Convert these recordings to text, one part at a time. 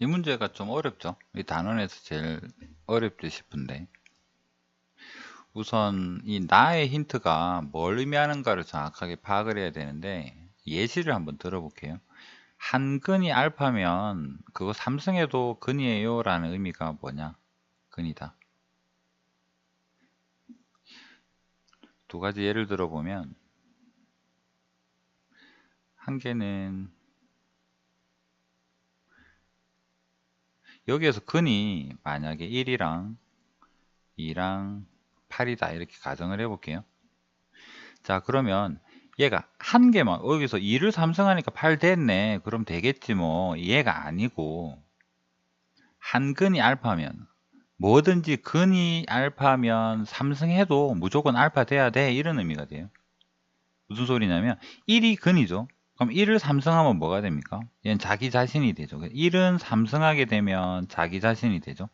이 문제가 좀 어렵죠. 이 단원에서 제일 어렵지 싶은데, 우선 이 나의 힌트가 뭘 의미하는가를 정확하게 파악을 해야 되는데, 예시를 한번 들어볼게요. 한 근이 알파면 그거 삼성에도 근이에요 라는 의미가 뭐냐? 근이다. 두 가지 예를 들어보면, 한 개는 여기에서 근이 만약에 1이랑 2랑 8이다 이렇게 가정을 해볼게요. 자, 그러면 얘가 한 개만, 여기서 2를 삼성하니까 8 됐네. 그럼 되겠지 뭐. 얘가 아니고, 한 근이 알파면, 뭐든지 근이 알파면 삼성해도 무조건 알파 돼야 돼. 이런 의미가 돼요. 무슨 소리냐면, 1이 근이죠. 그럼 1을 삼성하면 뭐가 됩니까? 얘는 자기 자신이 되죠. 1은 삼성하게 되면 자기 자신이 되죠.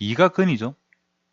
2가 근이죠.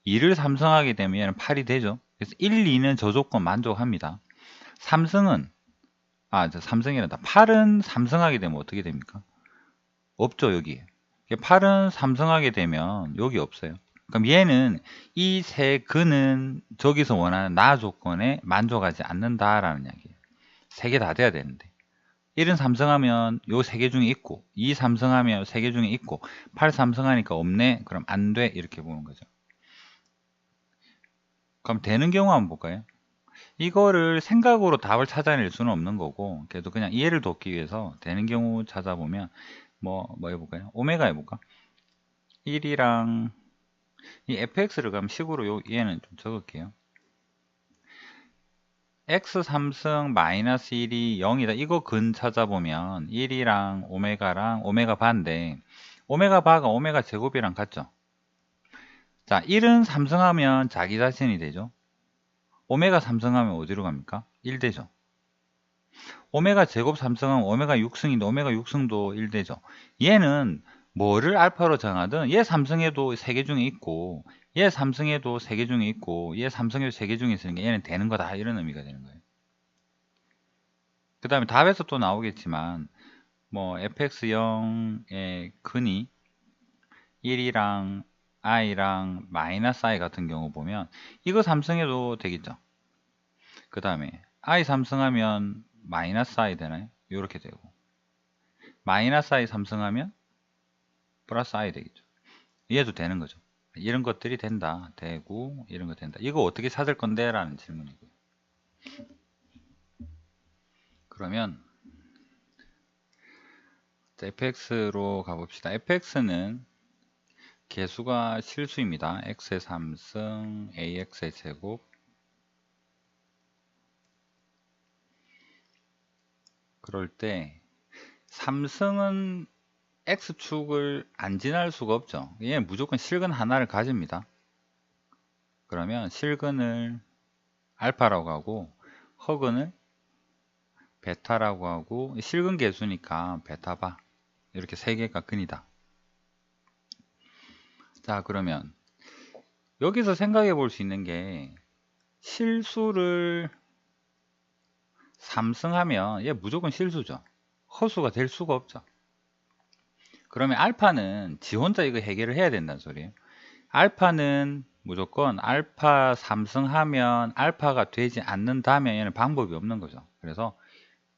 2를 삼성하게 되면 얘는 8이 되죠. 그래서 1, 2는 저 조건 만족합니다. 삼성은 삼성이란다. 8은 삼성하게 되면 어떻게 됩니까? 없죠, 여기. 8은 삼성하게 되면 여기 없어요. 그럼 얘는 이 세 근은 저기서 원하는 나 조건에 만족하지 않는다라는 이야기예요. 세 개 다 돼야 되는데. 1은 삼성하면 요 세 개 중에 있고, 2 삼성하면 요 세 개 중에 있고, 8 삼성하니까 없네? 그럼 안 돼. 이렇게 보는 거죠. 그럼 되는 경우 한번 볼까요? 이거를 생각으로 답을 찾아낼 수는 없는 거고, 그래도 그냥 이해를 돕기 위해서 되는 경우 찾아보면, 뭐 해볼까요? 오메가 해볼까? 1이랑 이 fx를 그럼 식으로 얘는 좀 적을게요. x 3승 마이너스 1이 0이다. 이거 근 찾아보면 1이랑 오메가랑 오메가 바인데, 오메가 바가 오메가 제곱이랑 같죠? 자, 1은 삼성하면 자기 자신이 되죠? 오메가 삼성하면 어디로 갑니까? 1 되죠? 오메가 제곱 삼성하면 오메가 6승인데 오메가 6승도 1되죠. 얘는 뭐를 알파로 정하든 얘 삼성에도 3개 중에 있고 얘 삼성에도 3개 중에 있고 얘 삼성에도 3개 중에 있으니까 얘는 되는 거다 이런 의미가 되는 거예요. 그 다음에 답에서 또 나오겠지만 뭐 fx0의 근이 1이랑 i랑 마이너스 i 같은 경우 보면 이거 삼성에도 되겠죠. 그 다음에 i 삼성하면 마이너스 i 되나요? 이렇게 되고 마이너스 i 삼성하면 플러스 i 되겠죠. 이해도 되는 거죠. 이런 것들이 된다. 되고 이런 거 된다. 이거 어떻게 찾을 건데? 라는 질문이고요. 그러면 fx로 가봅시다. fx는 개수가 실수입니다. x의 3승 ax의 제곱. 그럴 때 3승은 x축을 안 지날 수가 없죠. 얘는 무조건 실근 하나를 가집니다. 그러면 실근을 알파라고 하고 허근을 베타라고 하고 실근 개수니까 베타바 이렇게 세 개가 근이다. 자, 그러면 여기서 생각해 볼 수 있는 게 실수를 삼승하면 얘 무조건 실수죠. 허수가 될 수가 없죠. 그러면 알파는 지 혼자 이거 해결을 해야 된다는 소리예요. 알파는 무조건 알파 삼승하면 알파가 되지 않는다면 얘는 방법이 없는 거죠. 그래서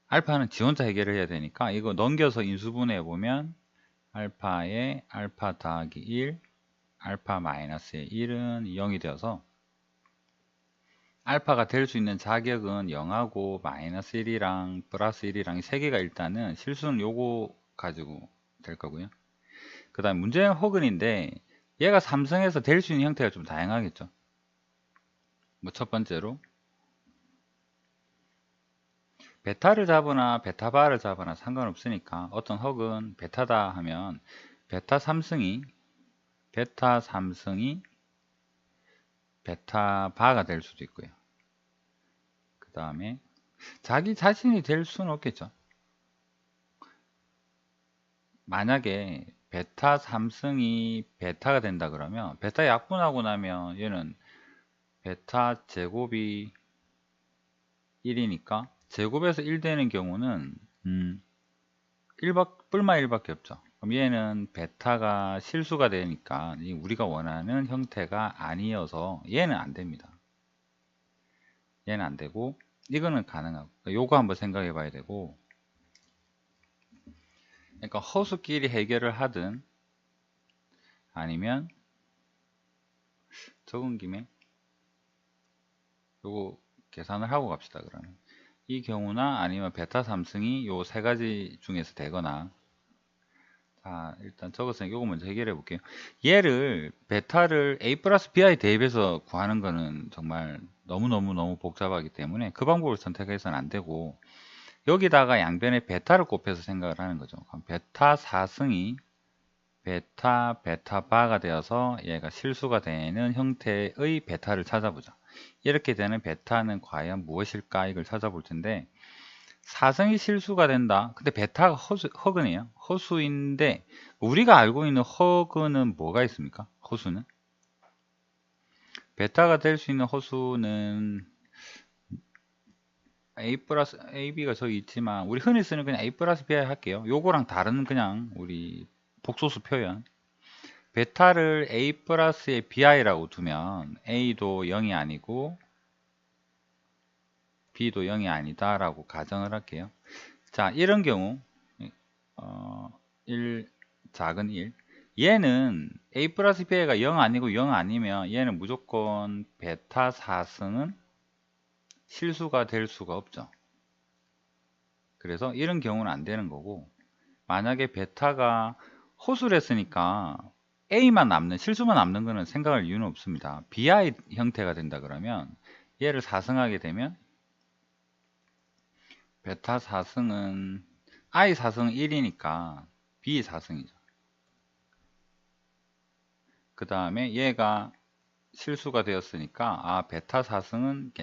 알파는 지 혼자 해결을 해야 되니까 이거 넘겨서 인수분해 보면 알파의 알파 더하기 1 알파 마이너스의 1은 0이 되어서 알파가 될 수 있는 자격은 0하고 마이너스 1이랑 플러스 1이랑 이 세 개가 일단은 실수는 요거 가지고 될 거고요. 그 다음 문제는 허근인데 얘가 삼성에서 될 수 있는 형태가 좀 다양하겠죠. 뭐 첫 번째로 베타를 잡거나 베타바를 잡거나 상관없으니까 어떤 허근 베타다 하면 베타 3승이 베타 바가 될 수도 있고요. 그 다음에 자기 자신이 될 수는 없겠죠. 만약에 베타 3승이 베타가 된다 그러면 베타 약분하고 나면 얘는 베타 제곱이 1이니까 제곱에서 1 되는 경우는 뿔마 1밖에 없죠. 그럼 얘는 베타가 실수가 되니까 우리가 원하는 형태가 아니어서 얘는 안 됩니다. 얘는 안 되고 이거는 가능하고, 요거 한번 생각해 봐야 되고, 그러니까 허수끼리 해결을 하든 아니면 적은 김에 요거 계산을 하고 갑시다. 그러면 이 경우나 아니면 베타 3승이 요 세 가지 중에서 되거나. 자, 일단 적었으니까 요거 먼저 해결해 볼게요. 얘를 베타를 a 플러스 bi 대입해서 구하는 거는 정말 너무 복잡하기 때문에 그 방법을 선택해서는 안 되고, 여기다가 양변에 베타를 곱해서 생각을 하는 거죠. 그럼 베타 4승이 베타 바가 되어서 얘가 실수가 되는 형태의 베타를 찾아보자. 이렇게 되는 베타는 과연 무엇일까, 이걸 찾아볼 텐데, 4승이 실수가 된다. 근데 베타가 허근이에요. 허수인데 우리가 알고 있는 허근은 뭐가 있습니까? 허수는 베타가 될 수 있는 허수는 a 플러스 ab가 저기 있지만 우리 흔히 쓰는 그냥 a 플러스 bi 할게요. 요거랑 다른 그냥 우리 복소수 표현, 베타를 a 플러스에 bi라고 두면 a도 0이 아니고 b도 0이 아니다 라고 가정을 할게요. 자, 이런 경우 1 작은 1, 얘는 a 플러스 b가 0 아니고 0 아니면 얘는 무조건 베타 4승은 실수가 될 수가 없죠. 그래서 이런 경우는 안 되는 거고, 만약에 베타가 호수를 했으니까 a만 남는, 실수만 남는 거는 생각할 이유는 없습니다. bi 형태가 된다 그러면 얘를 4승하게 되면 베타 4승은 i 4승 1이니까 b 4승이죠. 그 다음에 얘가 실수가 되었으니까 베타 4승은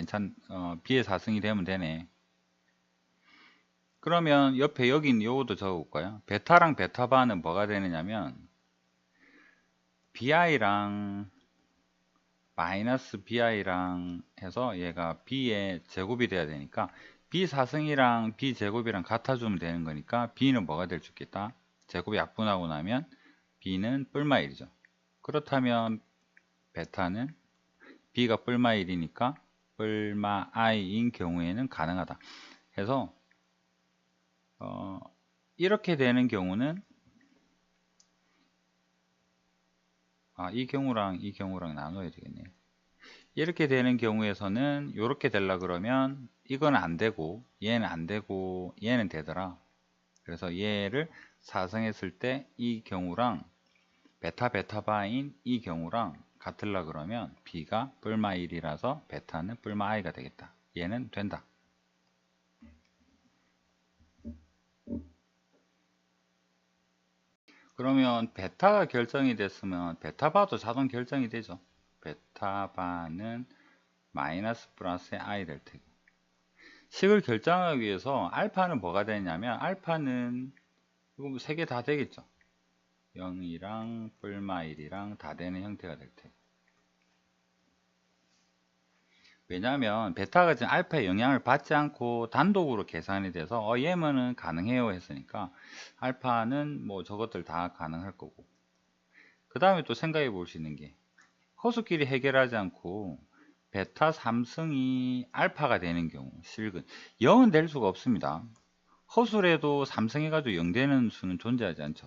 b의 4승이 되면 되네. 그러면 옆에 여기 있는 요것도 적어볼까요? 베타랑 베타바는 뭐가 되느냐면 bi랑 마이너스 bi랑 해서 얘가 b의 제곱이 돼야 되니까 b 4승이랑 b 제곱이랑 같아주면 되는 거니까 b는 뭐가 될 수 있겠다? 제곱이 약분하고 나면 b는 뿔마 1이죠. 그렇다면 베타는 b가 뿔마 1이니까 뿔마 i인 경우에는 가능하다. 그래서 이렇게 되는 경우는 이 경우랑 이 경우랑 나눠야 되겠네요. 이렇게 되는 경우에서는 이렇게 되려 그러면 이건 안 되고 얘는 안 되고 얘는 되더라. 그래서 얘를 4승했을 때 이 경우랑 베타바인 이 경우랑 같으려 그러면 b가 뿔마 1이라서 베타는 뿔마 i가 되겠다. 얘는 된다. 그러면 베타가 결정이 됐으면 베타바도 자동 결정이 되죠. 베타바는 마이너스 플러스의 i 될 테고, 식을 결정하기 위해서 알파는 뭐가 되냐면 알파는 이거 3개 다 되겠죠. 0이랑 뿔마 1이랑 다 되는 형태가 될 테고, 왜냐하면 베타가 지금 알파의 영향을 받지 않고 단독으로 계산이 돼서 얘면은 가능해요 했으니까 알파는 뭐 저것들 다 가능할 거고, 그 다음에 또 생각해 볼 수 있는 게 허수끼리 해결하지 않고 베타 3승이 알파가 되는 경우, 실근 0은 될 수가 없습니다. 허수래도 3승 해가지고 0 되는 수는 존재하지 않죠.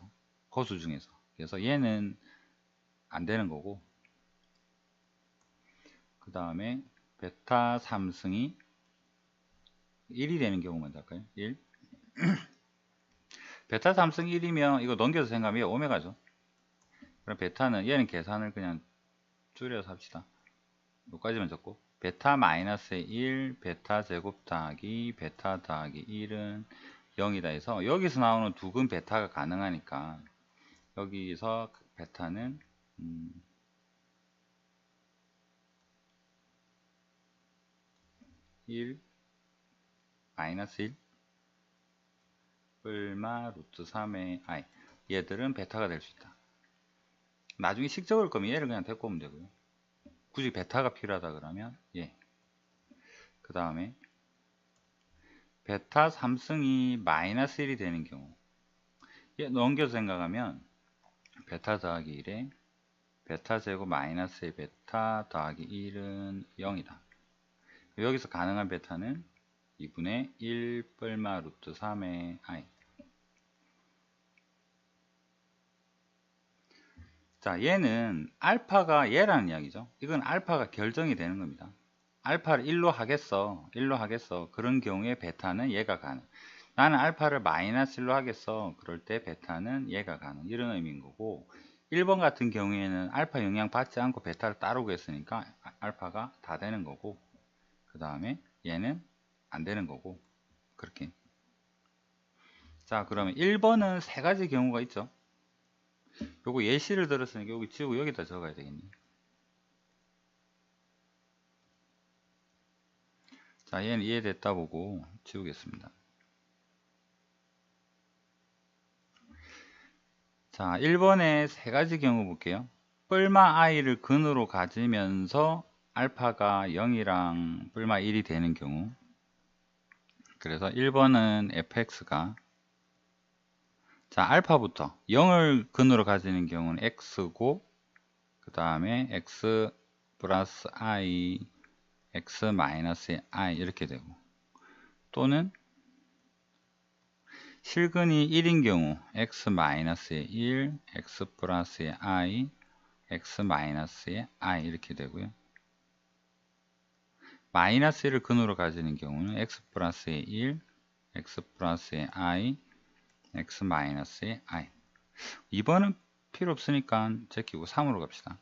허수 중에서. 그래서 얘는 안 되는 거고, 그 다음에 베타 3승이 1이 되는 경우 먼저 할까요? 1. 베타 3승 1이면 이거 넘겨서 생각하면 오메가죠. 그럼 베타는, 얘는 계산을 그냥 줄여서 합시다. 여기까지만 적고, 베타 마이너스 1 베타 제곱 더하기 베타 더하기 1은 0이다 해서 여기서 나오는 두근 베타가 가능하니까 여기서 베타는 1 마이너스 1 뿔마 루트 3의 i, 얘들은 베타가 될 수 있다. 나중에 식 적을 거면 얘를 그냥 데리고 오면 되고요. 굳이 베타가 필요하다 그러면 그 다음에 베타 3승이 마이너스 1이 되는 경우, 넘겨서 생각하면 베타 더하기 1에 베타 제곱 마이너스의 베타 더하기 1은 0이다. 여기서 가능한 베타는 2분의 1 뿔마 루트 3의 i. 자, 얘는 알파가 얘라는 이야기죠. 이건 알파가 결정이 되는 겁니다. 알파를 1로 하겠어. 1로 하겠어. 그런 경우에 베타는 얘가 가능. 나는 알파를 마이너스 1로 하겠어. 그럴 때 베타는 얘가 가능. 이런 의미인 거고, 1번 같은 경우에는 알파 영향 받지 않고 베타를 따르고 했으니까 알파가 다 되는 거고, 그 다음에 얘는 안 되는 거고, 그렇게. 자, 그러면 1번은 세 가지 경우가 있죠. 요거 예시를 들었으니까 여기 지우고 여기다 적어야 되겠네. 자, 얘는 이해됐다 보고 지우겠습니다. 자, 1번에 세 가지 경우 볼게요. 뿔마 i를 근으로 가지면서 알파가 0이랑 뿔마 1이 되는 경우. 그래서 1번은 fx가, 자, 알파부터 0을 근으로 가지는 경우는 x고, 그 다음에 x 플러스 i, x 마이너스 i 이렇게 되고, 또는 실근이 1인 경우 x 마이너스의 1, x 플러스의 i, x 마이너스의 i 이렇게 되고요. 마이너스 1을 근으로 가지는 경우는 x 플러스의 1, x 플러스의 i, x 마이너스의 i. 2번은 필요 없으니까 제끼고 3으로 갑시다.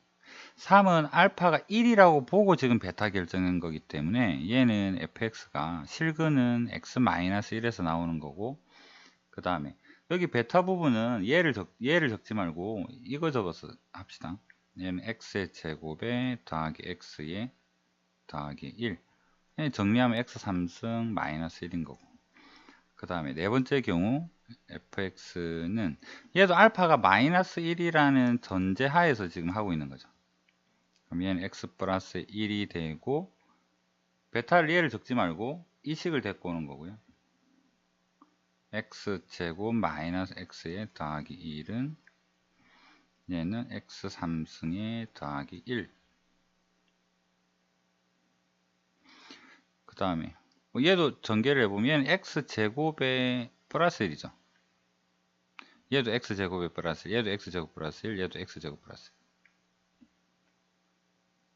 3은 알파가 1이라고 보고 지금 베타 결정한 거기 때문에 얘는 fx가 실근은 x 마이너스 1에서 나오는 거고, 그 다음에 여기 베타 부분은 얘를 적지 말고 이거 적어서 합시다. 얘는 x의 제곱에 더하기 x의 더하기 1. 정리하면 x 3승 마이너스 1인 거고, 그 다음에 네 번째 경우 fx는 얘도 알파가 마이너스 1이라는 전제하에서 지금 하고 있는 거죠. 그럼 얘는 x 플러스 1이 되고, 베타를 얘를 적지 말고 이 식을 데리고 오는 거고요. x제곱 마이너스 x에 더하기 1은 얘는 x 3승에 더하기 1. 그 다음에 얘도 전개를 해보면 얘는 x제곱에 플러스 1이죠. 얘도 x제곱에 플러스 1, 얘도 x제곱 플러스 1, 얘도 x제곱 플러스 1.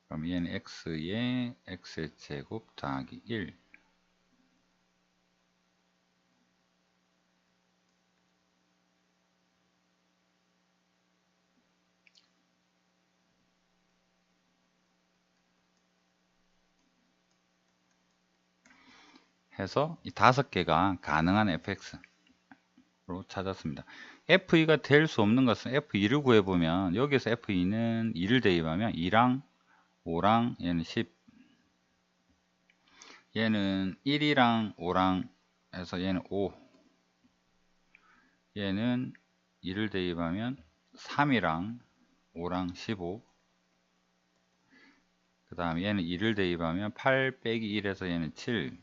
그럼 얘는 x에 x의 제곱 더하기 1. 해서 이 5개가 가능한 fx로 찾았습니다. f2가 될 수 없는 것은 f2를 구해보면, 여기서 f2는 2를 대입하면 2랑 5랑 얘는 10, 얘는 1이랑 5랑 해서 얘는 5, 얘는 2를 대입하면 3이랑 5랑 15, 그 다음에 얘는 2를 대입하면 8 빼기 1에서 얘는 7,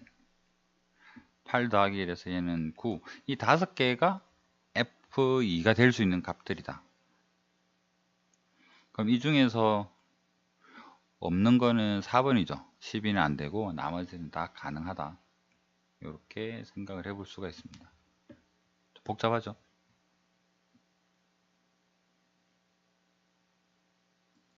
8 더하기 1에서 얘는 9. 이 5개가 f2가 될 수 있는 값들이다. 그럼 이 중에서 없는 거는 4번이죠. 10이는 안 되고 나머지는 다 가능하다. 이렇게 생각을 해볼 수가 있습니다. 복잡하죠?